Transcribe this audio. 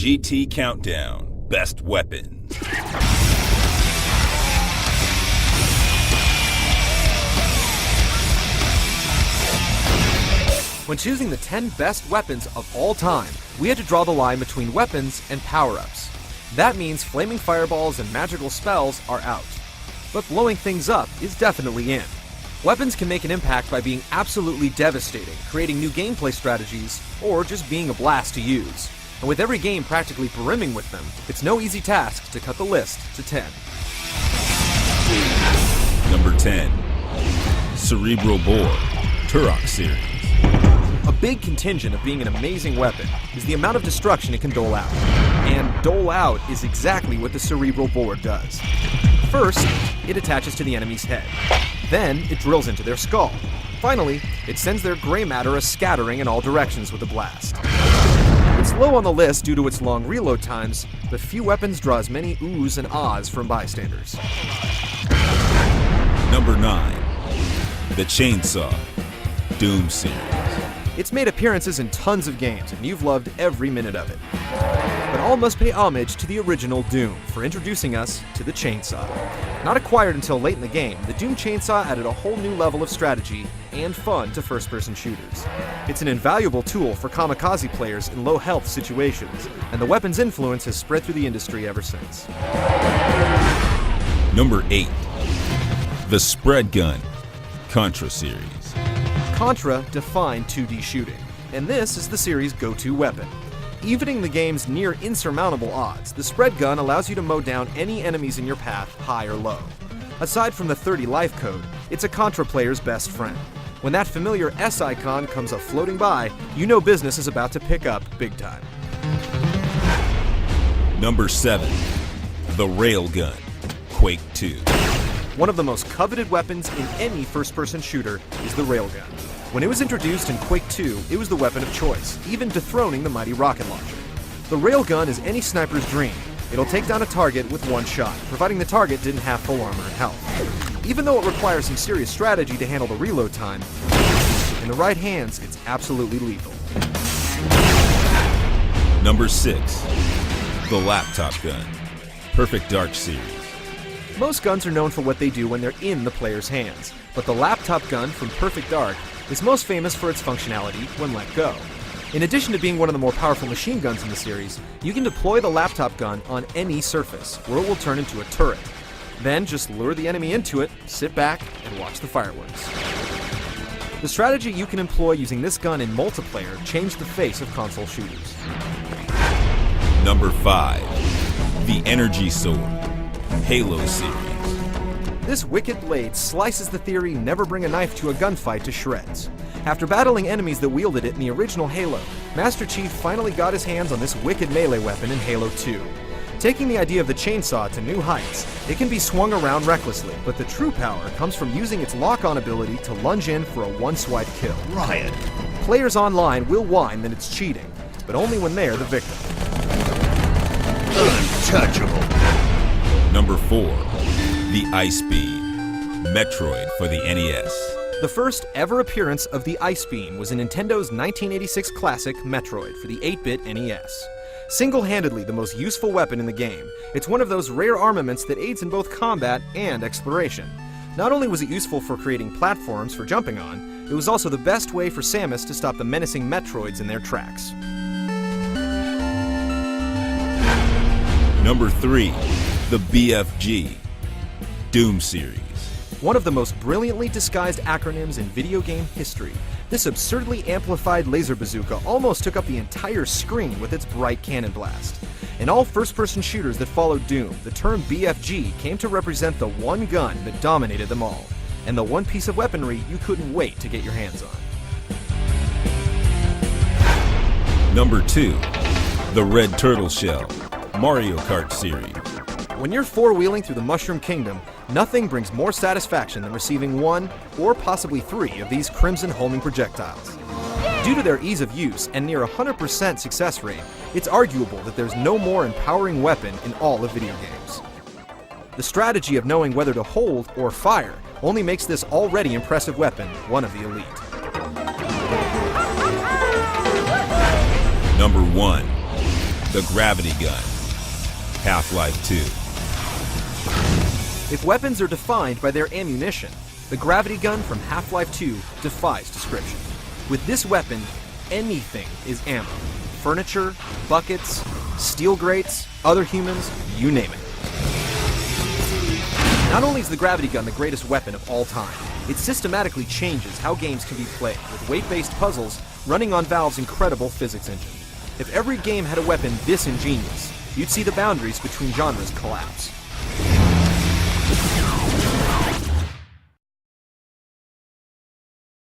GT Countdown Best Weapons. When choosing the 10 best weapons of all time, we had to draw the line between weapons and power-ups. That means flaming fireballs and magical spells are out. But blowing things up is definitely in. Weapons can make an impact by being absolutely devastating, creating new gameplay strategies, or just being a blast to use. And with every game practically brimming with them, it's no easy task to cut the list to 10. Number 10. Cerebral Bore, Turok series. A big contingent of being an amazing weapon is the amount of destruction it can dole out. And dole out is exactly what the cerebral bore does. First, it attaches to the enemy's head. Then, it drills into their skull. Finally, it sends their gray matter a scattering in all directions with a blast. It's low on the list due to its long reload times, but few weapons draw as many oohs and ahs from bystanders. Number 9. The Chainsaw, Doom series. It's made appearances in tons of games, and you've loved every minute of it. But all must pay homage to the original Doom for introducing us to the chainsaw. Not acquired until late in the game, the Doom chainsaw added a whole new level of strategy and fun to first-person shooters. It's an invaluable tool for kamikaze players in low-health situations, and the weapon's influence has spread through the industry ever since. Number 8. The Spread Gun, Contra series. Contra defined 2D shooting, and this is the series' go-to weapon. Evening the game's near insurmountable odds, the spread gun allows you to mow down any enemies in your path, high or low. Aside from the 30 life code, it's a Contra player's best friend. When that familiar S icon comes floating by, you know business is about to pick up big time. Number 7. The Railgun, Quake 2. One of the most coveted weapons in any first-person shooter is the railgun. When it was introduced in Quake 2, it was the weapon of choice, even dethroning the mighty rocket launcher. The railgun is any sniper's dream. It'll take down a target with one shot, providing the target didn't have full armor and health. Even though it requires some serious strategy to handle the reload time, in the right hands, it's absolutely lethal. Number 6. The Laptop Gun, Perfect Dark series. Most guns are known for what they do when they're in the player's hands, but the laptop gun from Perfect Dark is most famous for its functionality when let go. In addition to being one of the more powerful machine guns in the series, you can deploy the laptop gun on any surface, where it will turn into a turret. Then just lure the enemy into it, sit back, and watch the fireworks. The strategy you can employ using this gun in multiplayer changed the face of console shooters. Number 5. The Energy Sword, Halo series. This wicked blade slices the theory never bring a knife to a gunfight to shreds. After battling enemies that wielded it in the original Halo, Master Chief finally got his hands on this wicked melee weapon in Halo 2. Taking the idea of the chainsaw to new heights, it can be swung around recklessly, but the true power comes from using its lock-on ability to lunge in for a one-swipe kill. Riot. Players online will whine that it's cheating, but only when they're the victim. Untouchable. Number 4. The Ice Beam, Metroid for the NES. The first ever appearance of the Ice Beam was in Nintendo's 1986 classic Metroid for the 8-bit NES. Single-handedly the most useful weapon in the game, it's one of those rare armaments that aids in both combat and exploration. Not only was it useful for creating platforms for jumping on, it was also the best way for Samus to stop the menacing Metroids in their tracks. Number 3. The BFG, Doom series. One of the most brilliantly disguised acronyms in video game history, this absurdly amplified laser bazooka almost took up the entire screen with its bright cannon blast. In all first-person shooters that followed Doom, the term BFG came to represent the one gun that dominated them all, and the one piece of weaponry you couldn't wait to get your hands on. Number 2. The Red Turtle Shell, Mario Kart series. When you're four-wheeling through the Mushroom Kingdom, nothing brings more satisfaction than receiving one, or possibly three, of these crimson homing projectiles. Due to their ease of use and near 100% success rate, it's arguable that there's no more empowering weapon in all of video games. The strategy of knowing whether to hold or fire only makes this already impressive weapon one of the elite. Number 1. The The gravity gun. Half-Life 2. If weapons are defined by their ammunition, the gravity gun from Half-Life 2 defies description. With this weapon, anything is ammo. Furniture, buckets, steel grates, other humans, you name it. Not only is the gravity gun the greatest weapon of all time, it systematically changes how games can be played, with weight-based puzzles running on Valve's incredible physics engine. If every game had a weapon this ingenious, you'd see the boundaries between genres collapse.